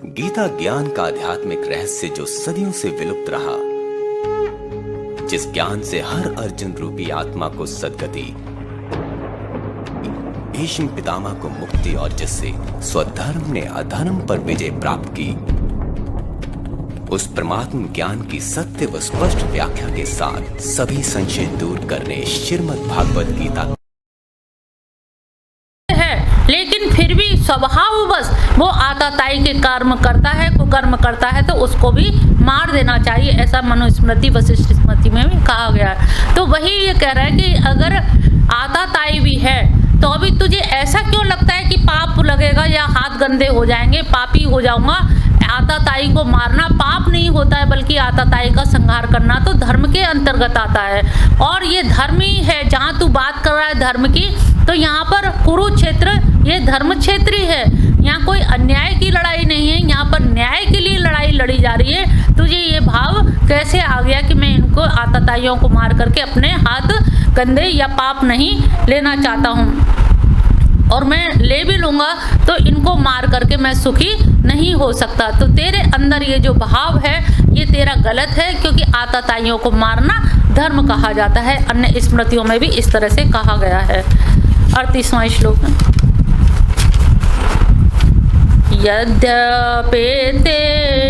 गीता ज्ञान का आध्यात्मिक रहस्य जो सदियों से विलुप्त रहा, जिस ज्ञान से हर अर्जुन रूपी आत्मा को सद्गति, भीष्म पितामह को मुक्ति और जिससे स्वधर्म ने अधर्म पर विजय प्राप्त की, उस परमात्म ज्ञान की सत्य व स्पष्ट व्याख्या के साथ सभी संशय दूर करने श्रीमद् भागवत गीता लेकिन फिर भी स्वभाववश वो आताताई के कर्म करता है, कुकर्म करता है, तो उसको भी मार देना चाहिए, ऐसा मनुस्मृति वशिष्ठ स्मृति में भी कहा गया है। तो वही ये कह रहा है कि अगर आताताई भी है तो अभी तुझे ऐसा क्यों लगता है कि पाप लगेगा या हाथ गंदे हो जाएंगे, पापी हो जाऊंगा। आताताई को मारना पाप नहीं होता है, बल्कि आताताई का संहार करना तो धर्म के अंतर्गत आता है। और ये धर्म ही है, जहाँ तू बात कर रहा है धर्म की, तो यहाँ पर कुरुक्षेत्र ये धर्म क्षेत्र ही है। यहाँ कोई अन्याय की लड़ाई नहीं है, यहाँ पर न्याय के लिए लड़ाई लड़ी जा रही है। तुझे ये भाव कैसे आ गया कि मैं इनको आताताइयों को मार करके अपने हाथ गंदे या पाप नहीं लेना चाहता हूँ, और मैं ले भी लूँगा तो इनको मार करके मैं सुखी नहीं हो सकता। तो तेरे अंदर ये जो भाव है ये तेरा गलत है, क्योंकि आताताइयों को मारना धर्म कहा जाता है। अन्य स्मृतियों में भी इस तरह से कहा गया है। 38वां श्लोक में यद्यपेते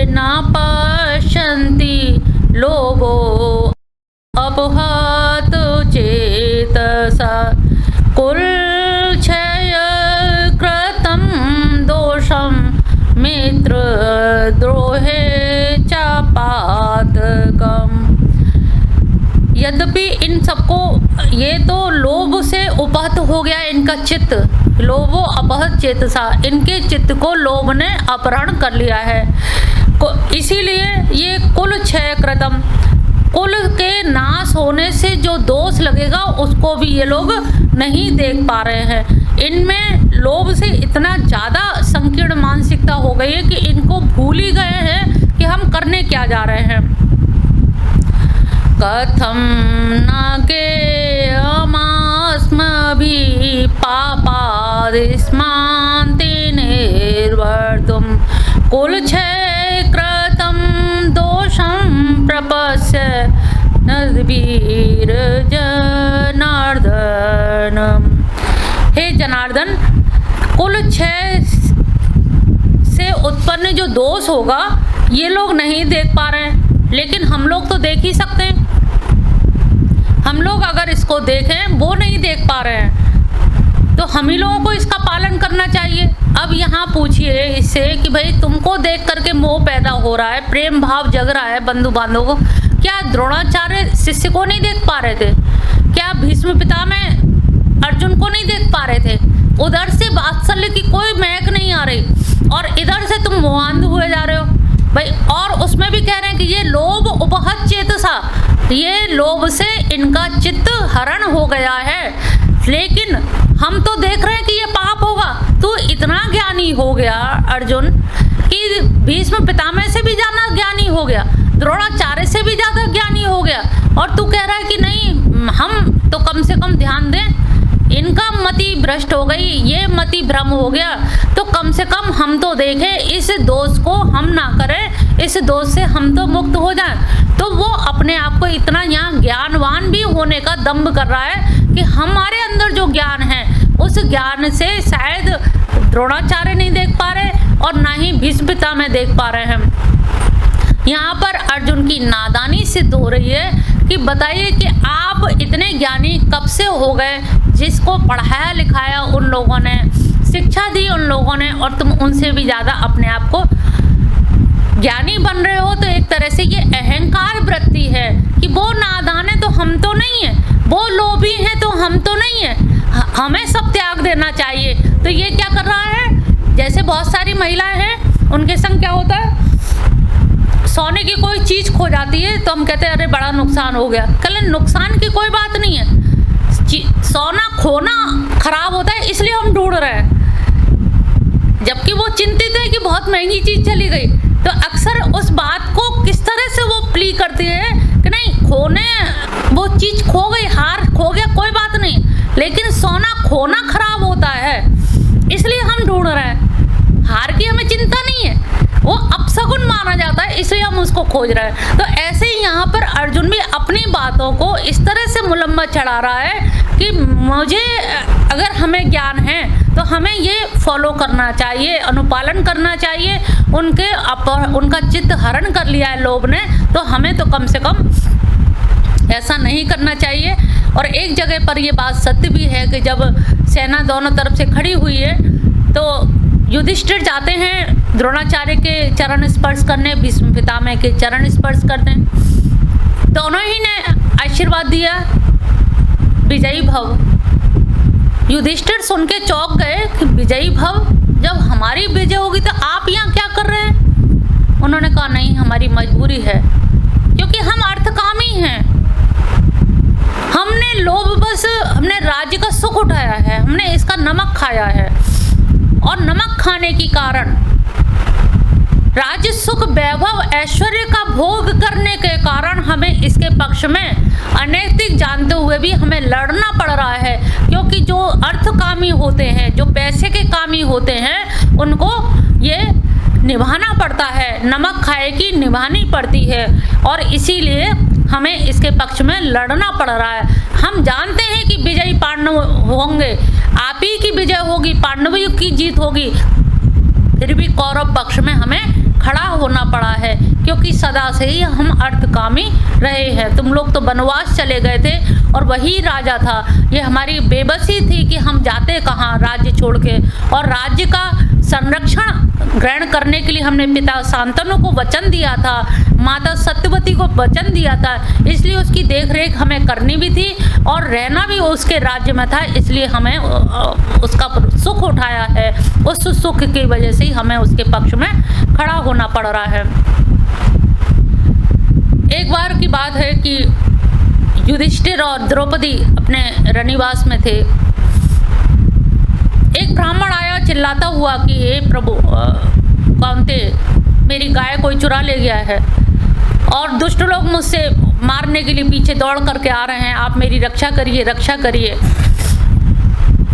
न पश्यन्ति लोभो अपहत चेतसा कुलक्षय कृतं दोषं मित्रद्रोहे च पातकम्। यद्यपि इन सबको ये तो लोभ से उपहत हो गया इनका चित्त, लोभो अपहत चेतसा, इनके चित्त को लोभ ने अपहरण कर लिया है। इसीलिए ये कुल क्षय कृतम, कुल के नाश होने से जो दोष लगेगा उसको भी ये लोग नहीं देख पा रहे हैं। इनमें लोभ से इतना ज़्यादा संकीर्ण मानसिकता हो गई है कि इनको भूल ही गए हैं कि हम करने क्या जा रहे हैं। कथम न गेयमास्मभिः पापादिस्मान्ति निर्वर्तुं कुलक्षय कृतं दोषं प्रपश्य नद्वीर जनार्दन। हे जनार्दन, कुलक्षय से उत्पन्न जो दोष होगा ये लोग नहीं देख पा रहे हैं, लेकिन हम लोग तो देख ही सकते हैं। हम लोग अगर इसको देखें, वो नहीं देख पा रहे हैं, तो हम ही लोगों को इसका पालन करना चाहिए। अब यहाँ पूछिए इससे कि भाई तुमको देख करके मोह पैदा हो रहा है, प्रेम भाव जग रहा है बंधु बांधवों को, क्या द्रोणाचार्य शिष्य को नहीं देख पा रहे थे? क्या भीष्म पितामह अर्जुन को नहीं देख पा रहे थे? उधर से वात्सल्य की कोई महक नहीं आ रही, और इधर से तुम मोहांध हुए जा रहे हो भाई। और उसमें भी कह रहे हैं कि ये लोभ उपहत चेतसा, ये लोभ से इनका चित्त हरण हो गया है। लेकिन हम तो देख रहे हैं कि ये पाप होगा। तू इतना ज्ञानी हो गया अर्जुन कि भीष्म पितामह से भी ज्यादा ज्ञानी हो गया, द्रोणाचार्य से भी ज्यादा ज्ञानी हो गया, और तू कह रहा है कि नहीं हम तो कम से कम ध्यान दें। इनका मति भ्रष्ट हो गई, ये मति भ्रम हो गया, तो कम से कम हम तो देखें, इस दोष को हम ना करें, इस दोष से हम तो मुक्त हो जाएं। तो वो अपने आप को इतना यहाँ ज्ञानवान भी होने का दम्भ कर रहा है कि हमारे अंदर जो ज्ञान है उस ज्ञान से शायद द्रोणाचार्य नहीं देख पा रहे और ना ही भीष्म पितामह देख पा रहे हैं। यहाँ पर अर्जुन की नादानी सिद्ध हो रही है कि बताइए कि आप इतने ज्ञानी कब से हो गए, जिसको पढ़ाया लिखाया उन लोगों ने, शिक्षा दी उन लोगों ने, और तुम उनसे भी ज़्यादा अपने आप को ज्ञानी बन रहे हो। तो एक तरह से ये अहंकार वृत्ति है कि वो नादान है तो हम तो नहीं है, वो लोभी है तो हम तो नहीं है, हमें सब त्याग देना चाहिए। तो ये क्या कर रहा है, जैसे बहुत सारी महिलाएं हैं उनके संग क्या होता है, सोने की कोई चीज़ खो जाती है तो हम कहते हैं अरे बड़ा नुकसान हो गया। कल नुकसान की कोई बात नहीं है, सोना खोना खराब होता है इसलिए हम ढूंढ रहे हैं, जबकि वो चिंतित है कि बहुत महंगी चीज़ चली गई। तो अक्सर उस बात को किस तरह से वो प्ली करती है कि नहीं खोने, वो चीज़ खो गई, हार खो गया कोई बात नहीं, लेकिन सोना खोना खराब होता है इसलिए हम ढूंढ रहे हैं। हार की हमें चिंता नहीं है, वो उसको खोज रहा है। तो ऐसे ही यहाँ पर अर्जुन भी अपनी बातों को इस तरह से मुलम्मा चढ़ा रहा है कि मुझे अगर हमें ज्ञान है तो हमें ये फॉलो करना चाहिए, अनुपालन करना चाहिए। उनका चित्त हरण कर लिया है लोभ ने, तो हमें तो कम से कम ऐसा नहीं करना चाहिए। और एक जगह पर ये बात सत्य भी है कि जब सेना दोनों तरफ से खड़ी हुई है तो युधिष्ठिर जाते हैं द्रोणाचार्य के चरण स्पर्श करने, भीष्म पितामह के चरण स्पर्श करने। दोनों ही ने आशीर्वाद दिया, विजयी भव। युधिष्ठिर सुन के चौंक गए कि विजयी भव, जब हमारी विजय होगी तो आप यहाँ क्या कर रहे हैं? उन्होंने कहा नहीं, हमारी मजबूरी है, क्योंकि हम अर्थकामी हैं। हमने लोभवश हमने राज्य का सुख उठाया है, हमने इसका नमक खाया है, और नमक खाने के कारण राज्य सुख, वैभव, ऐश्वर्य का भोग करने के कारण हमें इसके पक्ष में अनैतिक जानते हुए भी हमें लड़ना पड़ रहा है। क्योंकि जो अर्थकामी होते हैं, जो पैसे के कामी होते हैं, उनको ये निभाना पड़ता है, नमक खाए की निभानी पड़ती है, और इसीलिए हमें इसके पक्ष में लड़ना पड़ रहा है। हम जानते हैं कि विजयी पांडव होंगे, आप ही की विजय होगी, पांडवों की जीत होगी, फिर भी कौरव पक्ष में हमें खड़ा होना पड़ा है, क्योंकि सदा से ही हम अर्थकामी रहे हैं। तुम लोग तो वनवास चले गए थे और वही राजा था, ये हमारी बेबसी थी कि हम जाते कहाँ राज्य छोड़ के। और राज्य का संरक्षण ग्रहण करने के लिए हमने पिता शांतनु को वचन दिया था, माता सत्यवती को वचन दिया था, इसलिए उसकी देखरेख हमें करनी भी थी और रहना भी उसके राज्य में था, इसलिए हमें उसका सुख उठाया है। उस सुख की वजह से ही हमें उसके पक्ष में खड़ा होना पड़ रहा है। एक बार की बात है कि युधिष्ठिर और द्रौपदी अपने रनिवास में थे। एक ब्राह्मण आया चिल्लाता हुआ कि हे प्रभु, कौनते, मेरी गाय कोई चुरा ले गया है और दुष्ट लोग मुझसे मारने के लिए पीछे दौड़ करके आ रहे हैं, आप मेरी रक्षा करिए, रक्षा करिए।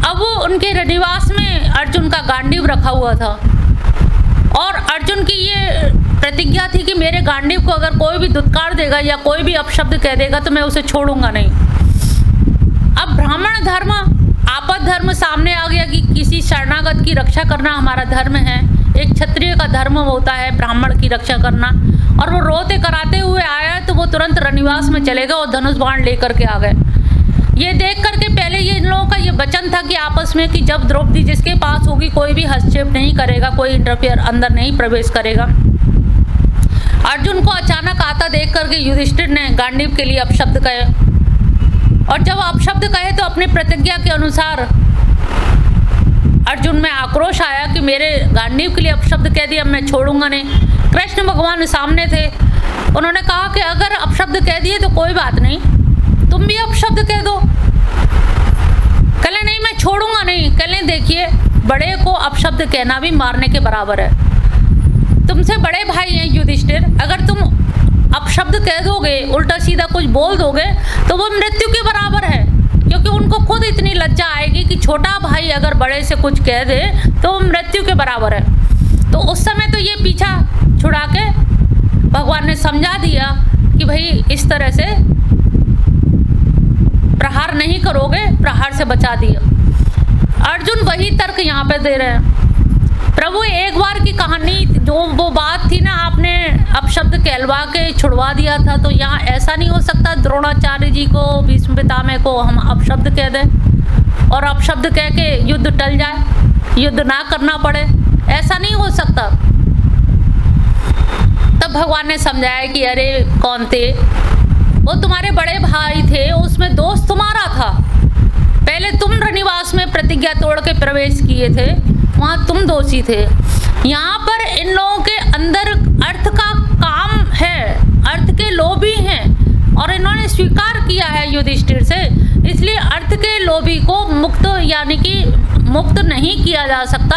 अब वो उनके रनिवास में अर्जुन का गांडीव रखा हुआ था और अर्जुन की ये प्रतिज्ञा थी कि मेरे गांडीव को अगर कोई भी दुत्कार देगा या कोई भी अपशब्द कह देगा तो मैं उसे छोड़ूंगा नहीं। अब ब्राह्मण धर्म, आपद धर्म सामने आ गया कि किसी शरणागत की रक्षा करना हमारा धर्म है। एक क्षत्रिय का धर्म होता है ब्राह्मण की रक्षा करना। और वो रोते कराते हुए आया तो वो तुरंत रनिवास में चले गए और धनुष बाण लेकर के आ गए। ये देख करके पहले ये इन लोगों का ये वचन था कि आपस में कि जब द्रौपदी जिसके पास होगी कोई भी हस्तक्षेप नहीं करेगा, कोई इंटरफेयर अंदर नहीं प्रवेश करेगा। अर्जुन को अचानक आता देख करके युधिष्ठिर ने गांडीव के लिए अपशब्द कहे, और जब अपशब्द कहे तो अपनी प्रतिज्ञा के अनुसार अर्जुन में आक्रोश आया कि मेरे गांडीव के लिए अपशब्द कह दिया, मैं छोड़ूंगा नहीं। कृष्ण भगवान सामने थे, उन्होंने कहा कि अगर अपशब्द कह दिए तो कोई बात नहीं, तुम भी अपशब्द कह दो। कहले नहीं, मैं छोड़ूंगा नहीं। कहले देखिए, बड़े को अपशब्द कहना भी मारने के बराबर है। तुमसे बड़े भाई हैं युधिष्ठिर, अगर तुम अपशब्द कह दोगे, उल्टा सीधा कुछ बोल दोगे तो वो मृत्यु के बराबर है, क्योंकि उनको खुद इतनी लज्जा आएगी कि छोटा भाई अगर बड़े से कुछ कह दे तो वो मृत्यु के बराबर है। तो उस समय तो ये पीछा छुड़ा के भगवान ने समझा दिया कि भाई इस तरह से प्रहार नहीं करोगे, प्रहार से बचा दिया। अर्जुन वही तर्क यहाँ पे दे रहे हैं, प्रभु एक बार की कहानी जो वो बात थी ना, आपने अपशब्द कहलवा के छुड़वा दिया था, तो यहाँ ऐसा नहीं हो सकता द्रोणाचार्य जी को, भीष्म पितामह को हम अपशब्द कह दें और अपशब्द कह के युद्ध टल जाए, युद्ध ना करना पड़े, ऐसा नहीं हो सकता। तब भगवान ने समझाया कि अरे कौन थे, वो तुम्हारे बड़े भाई थे, उसमें दोस्त तुम्हारा था। पहले तुम रनिवास में प्रतिज्ञा तोड़ के प्रवेश किए थे, वहाँ तुम दोषी थे। यहाँ पर इन लोगों के अंदर अर्थ का काम है, अर्थ के लोभी हैं और इन्होंने स्वीकार किया है युधिष्ठिर से, इसलिए अर्थ के लोभी को मुक्त यानी कि मुक्त नहीं किया जा सकता।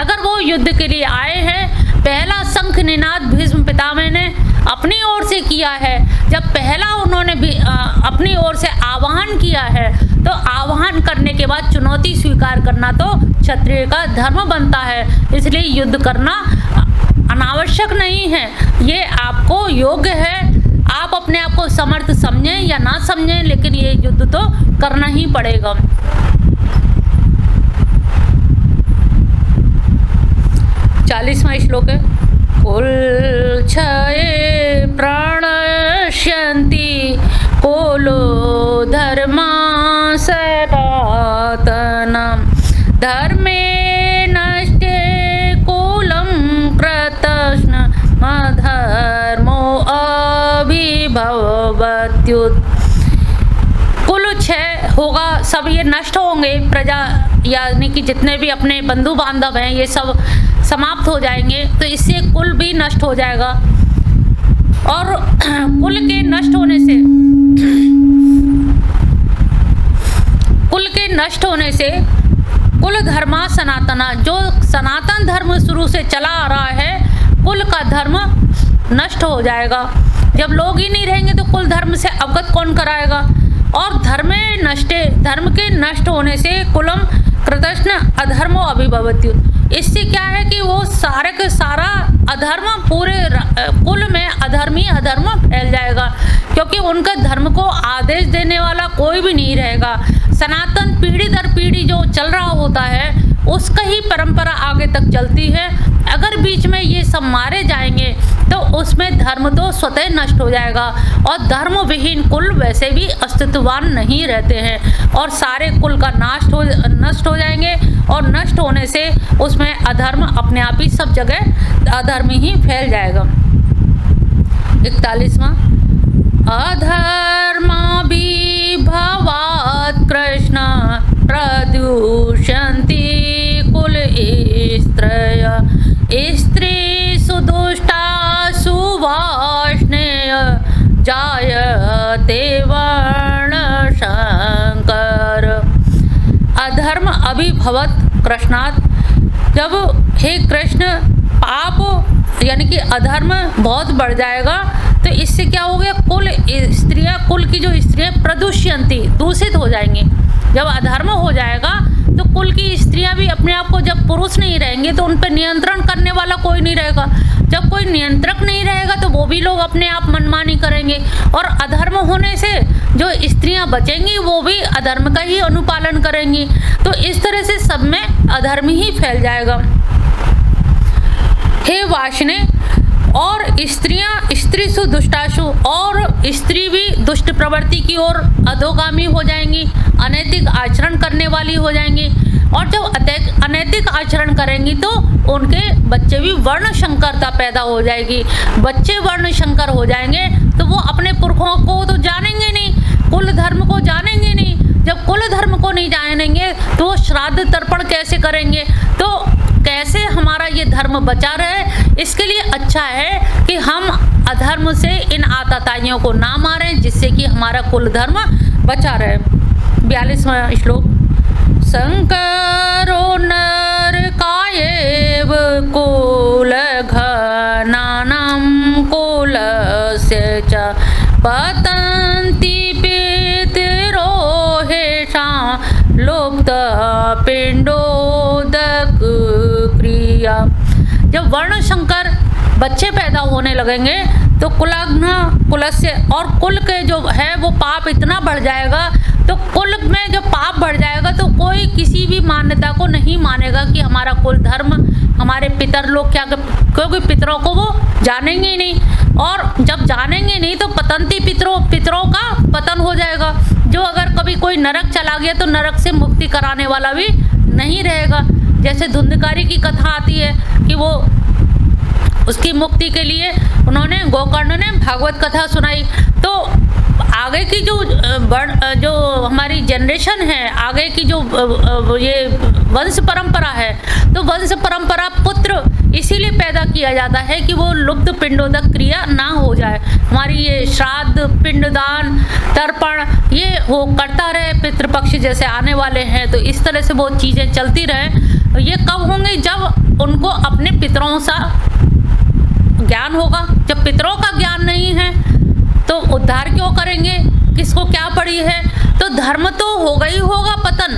अगर वो युद्ध के लिए आए हैं, पहला शंख निनाद भीष्म पितामह ने अपनी ओर से किया है। जब पहला उन्होंने भी अपनी ओर से आह्वान किया है, तो आह्वान करने के बाद चुनौती स्वीकार करना तो क्षत्रिय का धर्म बनता है, इसलिए युद्ध करना अनावश्यक नहीं है, ये आपको योग्य है। आप अपने आप को समर्थ समझें या ना समझें, लेकिन ये युद्ध तो करना ही पड़ेगा। 40वां श्लोक है, कुल क्षये प्रणश्यन्ति कुलो धर्मा सनातनम् धर्मे नष्टे कुलं कृतस्नमधर्मो अभिभवत्युत। कुल क्षय होगा, सब ये नष्ट होंगे, प्रजा यानी कि जितने भी अपने बंधु बांधव हैं ये सब समाप्त हो जाएंगे, तो इससे कुल भी नष्ट हो जाएगा। और कुल के नष्ट होने से कुल धर्मा सनातना, जो सनातन धर्म शुरू से चला आ रहा है, कुल का धर्म नष्ट हो जाएगा। जब लोग ही नहीं रहेंगे तो कुल धर्म से अवगत कौन कराएगा। और धर्मे नष्टे, धर्म के नष्ट होने से कुलम कृतस्न अधर्मो अभिभवत्युत। इससे क्या है कि वो सारे का सारा अधर्म, पूरे कुल में अधर्म फैल जाएगा, क्योंकि उनका धर्म को आदेश देने वाला कोई भी नहीं रहेगा। सनातन पीढ़ी दर पीढ़ी जो चल रहा होता है उसका ही परंपरा आगे तक चलती है। अगर बीच में ये सब मारे जाएंगे तो उसमें धर्म तो स्वतः नष्ट हो जाएगा, और धर्म विहीन कुल वैसे भी अस्तित्ववान नहीं रहते हैं, और सारे कुल का नष्ट हो जाएंगे, और नष्ट होने से उसमें अधर्म अपने आप ही सब जगह अधर्म ही फैल जाएगा। 41वां, अधर्माभिभवात् कृष्ण प्रदूषन्ति कुल स्त्रय स्त्री सुदुष्टा सुवाष्णेय जायते वर्णशंकर। अधर्म अभिभवत कृष्णात्, जब हे कृष्ण पाप यानी कि अधर्म बहुत बढ़ जाएगा, तो इससे क्या हो गया, कुल स्त्रियां, कुल की जो स्त्रियां प्रदूष्यंती, दूषित हो जाएंगी। जब अधर्म हो जाएगा तो कुल की स्त्रियां भी अपने आप को, जब पुरुष नहीं रहेंगे तो उन पर नियंत्रण करने वाला कोई नहीं रहेगा। जब कोई नियंत्रक नहीं रहेगा तो वो भी लोग अपने आप मनमानी करेंगे, और अधर्म होने से जो स्त्रियां बचेंगी वो भी अधर्म का ही अनुपालन करेंगी। तो इस तरह से सब में अधर्म ही फैल जाएगा। हे वाष्णे, और स्त्रियां स्त्रीसु दुष्टाशु, और स्त्री भी दुष्ट प्रवृत्ति की ओर अधोगामी हो जाएंगी, अनैतिक आचरण करने वाली हो जाएंगी। और जब अनैतिक आचरण करेंगी तो उनके बच्चे भी वर्ण संकरता पैदा हो जाएगी। बच्चे वर्ण संकर हो जाएंगे तो वो अपने पुरखों को तो जानेंगे नहीं, कुल धर्म को जानेंगे नहीं। जब कुल धर्म को नहीं जानेंगे तो वो श्राद्ध तर्पण कैसे करेंगे, तो कैसे हमारा ये धर्म बचा रहे। इसके लिए अच्छा है कि हम अधर्म से इन आताताइयों को ना मारें, जिससे कि हमारा कुल धर्म बचा रहे। 42वां श्लोक, संकरो नरकायेव कुलघनानां कुलस्य च पतन्ति पितरो हेषां लुप्तपिण्डोदक क्रिया। जब वर्ण संकर बच्चे पैदा होने लगेंगे तो कुलस्य, और कुल के जो है वो पाप इतना बढ़ जाएगा, तो कुल में जब पाप बढ़ जाएगा तो कोई किसी भी मान्यता को नहीं मानेगा कि हमारा कुल धर्म, हमारे पितर लोग क्या, क्योंकि पितरों को वो जानेंगे ही नहीं, और जब जानेंगे नहीं तो पतंती पितरों का पतन हो जाएगा। जो अगर कभी कोई नरक चला गया तो नरक से मुक्ति कराने वाला भी नहीं रहेगा। जैसे धुंधकारी की कथा आती है कि वो उसकी मुक्ति के लिए उन्होंने, गोकर्ण ने भागवत कथा सुनाई, तो आगे की जो हमारी जनरेशन है, आगे की जो ये वंश परंपरा है, तो वंश परंपरा पुत्र इसीलिए पैदा किया जाता है कि वो लुप्त पिंडोदक क्रिया ना हो जाए। हमारी ये श्राद्ध, पिंडदान, तर्पण ये वो करता रहे, पितृपक्ष जैसे आने वाले हैं, तो इस तरह से वो चीज़ें चलती रहे। ये कब होंगे, जब उनको अपने पितरों सा ज्ञान होगा। जब पितरों का ज्ञान नहीं है तो उद्धार क्यों करेंगे, किसको क्या पड़ी है। तो धर्म तो होगा ही होगा पतन,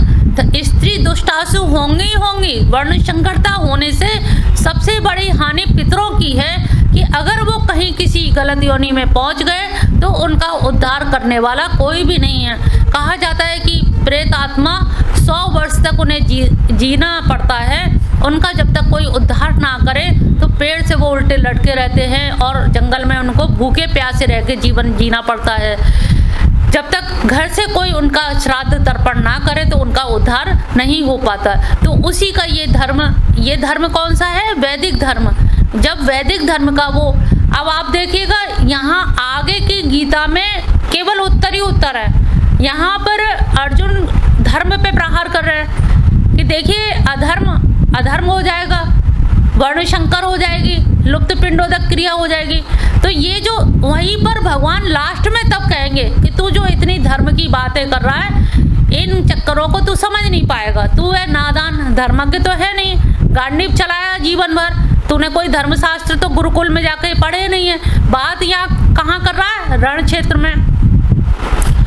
स्त्री दुष्टासु होंगी ही होंगी। वर्ण संकरता होने से सबसे बड़ी हानि पितरों दूसरों की है कि अगर वो कहीं किसी गलत योनि में पहुंच गए तो उनका उद्धार करने वाला कोई भी नहीं है। कहा जाता है कि प्रेत आत्मा 100 वर्ष तक उन्हें जीना पड़ता है, उनका जब तक कोई उद्धार ना करे तो पेड़ से वो उल्टे लटके रहते हैं और जंगल में उनको भूखे प्यासे रह के जीवन जीना पड़ता है। जब तक घर से कोई उनका श्राद्ध तर्पण ना करे तो उनका उद्धार नहीं हो पाता। तो उसी का ये धर्म कौन सा है? वैदिक धर्म। जब वैदिक धर्म का वो, अब आप देखिएगा यहाँ आगे की गीता में केवल उत्तर ही उत्तर है। यहाँ पर अर्जुन धर्म पे प्रहार कर रहे हैं कि देखिए अधर्म हो जाएगा, वर्ण शंकर हो जाएगी, लुप्त पिंडोदक क्रिया हो जाएगी। तो ये जो वहीं पर भगवान लास्ट में तब कहेंगे कि तू जो इतनी धर्म की बातें कर रहा है, इन चक्करों को तू समझ नहीं पाएगा, तू है नादान, धर्मज्ञ तो है नहीं, गांडीव चलाया जीवन भर, तूने कोई धर्मशास्त्र तो गुरुकुल में जाके पढ़े नहीं है। बात यहाँ कहाँ कर रहा है? रण क्षेत्र में।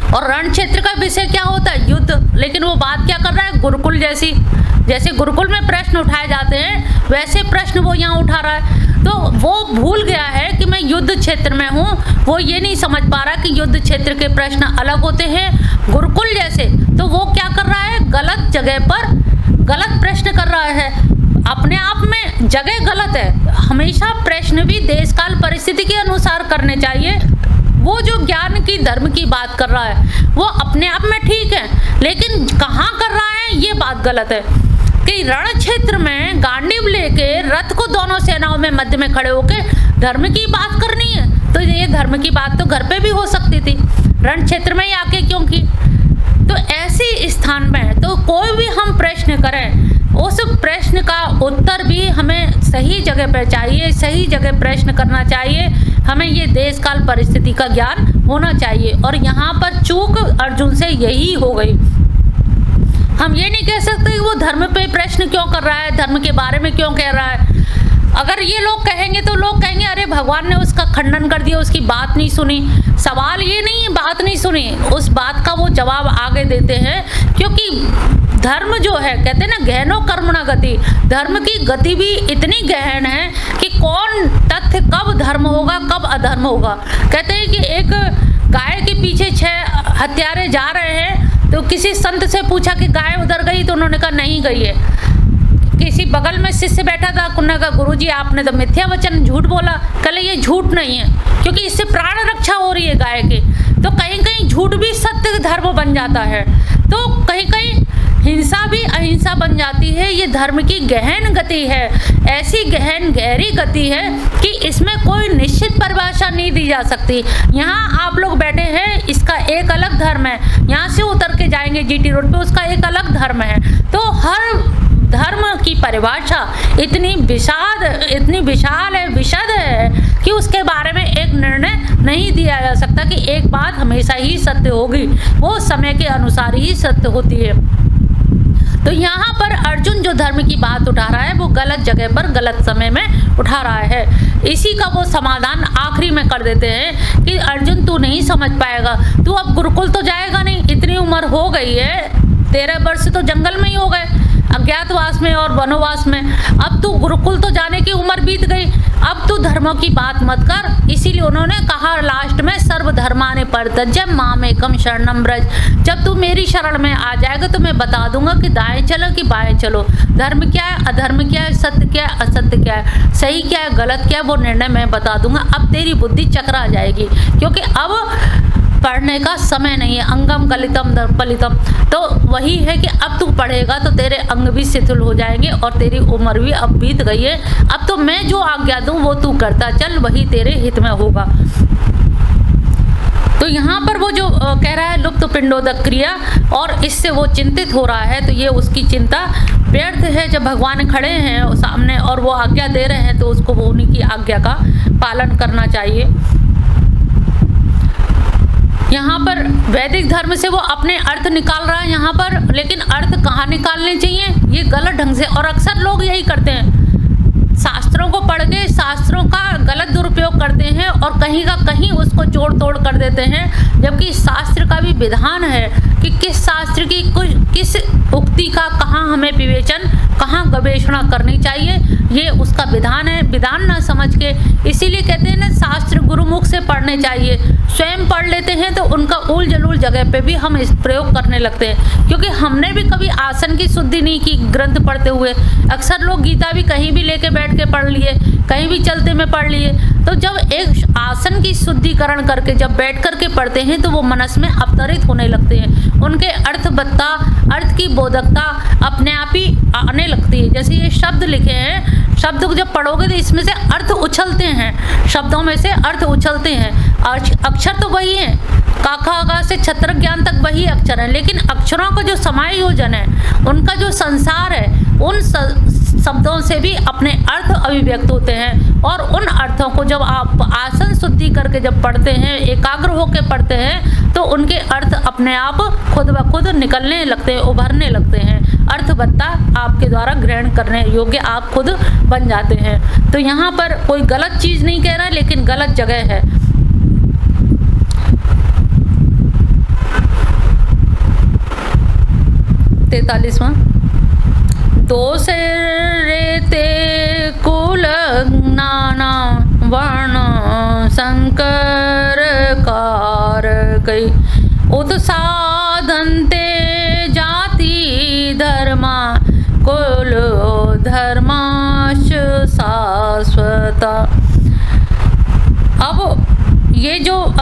और रण क्षेत्र का विषय क्या होता है? युद्ध। लेकिन वो बात क्या कर रहा है? गुरुकुल जैसे गुरुकुल में प्रश्न उठाए जाते हैं वैसे प्रश्न वो यहाँ उठा रहा है। तो वो भूल गया है कि मैं युद्ध क्षेत्र में हूँ, वो ये नहीं समझ पा रहा कि युद्ध क्षेत्र के प्रश्न अलग होते हैं गुरुकुल जैसे। तो वो क्या कर रहा है? गलत जगह पर गलत प्रश्न कर रहा है। अपने आप में जगह गलत है, हमेशा प्रश्न भी देश काल परिस्थिति के अनुसार करने चाहिए। वो जो ज्ञान की धर्म की बात कर रहा है वो अपने आप में ठीक है, लेकिन कहाँ कर रहा है ये बात गलत है। कि रण क्षेत्र में गांडीव लेके रथ को दोनों सेनाओं में मध्य में खड़े होके धर्म की बात करनी है, तो ये धर्म की बात तो घर पे भी हो सकती थी, रण क्षेत्र में ही आके क्यों की? तो ऐसे स्थान में तो कोई भी हम प्रश्न करें उस प्रश्न का उत्तर भी हमें सही जगह पर चाहिए, सही जगह प्रश्न करना चाहिए। हमें ये देश काल परिस्थिति का ज्ञान होना चाहिए। और यहाँ पर चूक अर्जुन से यही हो गई। हम ये नहीं कह सकते कि वो धर्म पे प्रश्न क्यों कर रहा है, धर्म के बारे में क्यों कह रहा है। अगर ये लोग कहेंगे तो लोग कहेंगे अरे भगवान ने उसका खंडन कर दिया, उसकी बात नहीं सुनी। सवाल ये नहीं है बात नहीं सुनी, उस बात का वो जवाब आगे देते हैं। क्योंकि धर्म जो है, कहते हैं ना गहनो कर्मणा गति, धर्म की गति भी इतनी गहन है कि कौन तथ्य कब धर्म होगा कब अधर्म होगा। कहते हैं कि एक गाय के पीछे 6 हत्यारे जा रहे हैं, तो किसी संत से पूछा कि गाय उधर गई, तो उन्होंने कहा नहीं गई है। किसी बगल में शिष्य बैठा था, उन्होंने कहा गुरुजी आपने तो मिथ्या वचन झूठ बोला। कहे ये झूठ नहीं है, क्योंकि इससे प्राण रक्षा हो रही है गाय की। तो कहीं कहीं झूठ भी सत्य धर्म बन जाता है, तो कहीं कहीं हिंसा भी अहिंसा बन जाती है। ये धर्म की गहन गति है, ऐसी गहन गहरी गति है कि इसमें कोई निश्चित परिभाषा नहीं दी जा सकती। यहाँ आप लोग बैठे हैं, इसका एक अलग धर्म है, यहाँ से उतर के जाएंगे जीटी रोड पे, उसका एक अलग धर्म है। तो हर धर्म की परिभाषा इतनी विशाल है, विशद है कि उसके बारे में एक निर्णय नहीं दिया जा सकता कि एक बात हमेशा ही सत्य होगी, वो समय के अनुसार ही सत्य होती है। तो यहाँ पर अर्जुन जो धर्म की बात उठा रहा है वो गलत जगह पर गलत समय में उठा रहा है। इसी का वो समाधान आखिरी में कर देते हैं कि अर्जुन तू नहीं समझ पाएगा, तू अब गुरुकुल तो जाएगा नहीं, इतनी उम्र हो गई है, 13 वर्ष तो जंगल में ही हो गए, अज्ञातवास में और वनवास में। अब तू गुरुकुल तो जाने की उम्र बीत गई, अब तू धर्मों की बात मत कर। इसीलिए उन्होंने कहा लास्ट में सर्वधर्मानि परित्यज्य मामेकं शरणं व्रज। जब तू मेरी शरण में आ जाएगा तो मैं बता दूंगा कि दाएं चलो कि बाएं चलो, धर्म क्या है अधर्म क्या है, सत्य क्या है असत्य क्या है, सही क्या है गलत क्या है, वो निर्णय मैं बता दूंगा। अब तेरी बुद्धि चकरा जाएगी, क्योंकि अब पढ़ने का समय नहीं है। अंगम कलितम दर्पलितम, तो वही है कि अब तू पढ़ेगा तो तेरे अंग भी शिथिल हो जाएंगे और तेरी उम्र भी अब बीत गई है। अब तो मैं जो आज्ञा दूं वो तू करता चल, वही तेरे हित में होगा। तो यहाँ पर वो जो कह रहा है लुप्त पिंडोदक क्रिया, और इससे वो चिंतित हो रहा है, तो ये उसकी चिंता व्यर्थ है। जब भगवान खड़े हैं सामने और वो आज्ञा दे रहे हैं तो उसको वो उन्हीं की आज्ञा का पालन करना चाहिए। यहाँ पर वैदिक धर्म से वो अपने अर्थ निकाल रहा है यहाँ पर, लेकिन अर्थ कहाँ निकालने चाहिए ये गलत ढंग से। और अक्सर लोग यही करते हैं, शास्त्रों को पढ़ के शास्त्रों का गलत दुरुपयोग करते हैं और कहीं का कहीं उसको जोड़ तोड़ कर देते हैं। जबकि शास्त्र का भी विधान है कि किस शास्त्र की किस उक्ति का कहाँ हमें विवेचन, कहाँ गवेषणा करनी चाहिए, ये उसका विधान है। विधान न समझ के। इसीलिए कहते हैं ना, शास्त्र गुरुमुख से पढ़ने चाहिए। स्वयं पढ़ लेते हैं तो उनका उल जलूल जगह पे भी हम इस प्रयोग करने लगते हैं, क्योंकि हमने भी कभी आसन की शुद्धि नहीं की ग्रंथ पढ़ते हुए। अक्सर लोग गीता भी कहीं भी लेके बैठ के पढ़ लिए, कहीं भी चलते में पढ़ लिए। तो जब एक आसन की शुद्धिकरण करके जब बैठ करके पढ़ते हैं तो वो मनस में अवतरित होने लगते हैं, उनके अर्थ की बोधकता अपने आप ही आने लगती है। जैसे ये शब्द लिखे हैं, शब्द को जब पढ़ोगे तो इसमें से अर्थ उछलते हैं, शब्दों में से अर्थ उछलते हैं। अक्षर तो वही है, काका आगा से छत्र ज्ञान तक वही अक्षर है, लेकिन अक्षरों का जो समायोजन है, उनका जो संसार है, उन शब्दों से भी अपने अर्थ अभिव्यक्त होते हैं। और उन अर्थों को जब आप आसन शुद्धि करके जब पढ़ते हैं, एकाग्र होकर पढ़ते हैं, तो उनके अर्थ अपने आप खुद ब खुद निकलने लगते हैं, उभरने लगते हैं। अर्थवत्ता आपके द्वारा ग्रहण करने योग्य आप खुद बन जाते हैं। तो यहाँ पर कोई गलत चीज़ नहीं कह रहा, लेकिन गलत जगह है। तैतालीसवां, दोष रेते कुल नाना वर्ण संकर कार गई, उत साधनते जाति धर्मा कुल धर्माश शाश्वता। अब ये जो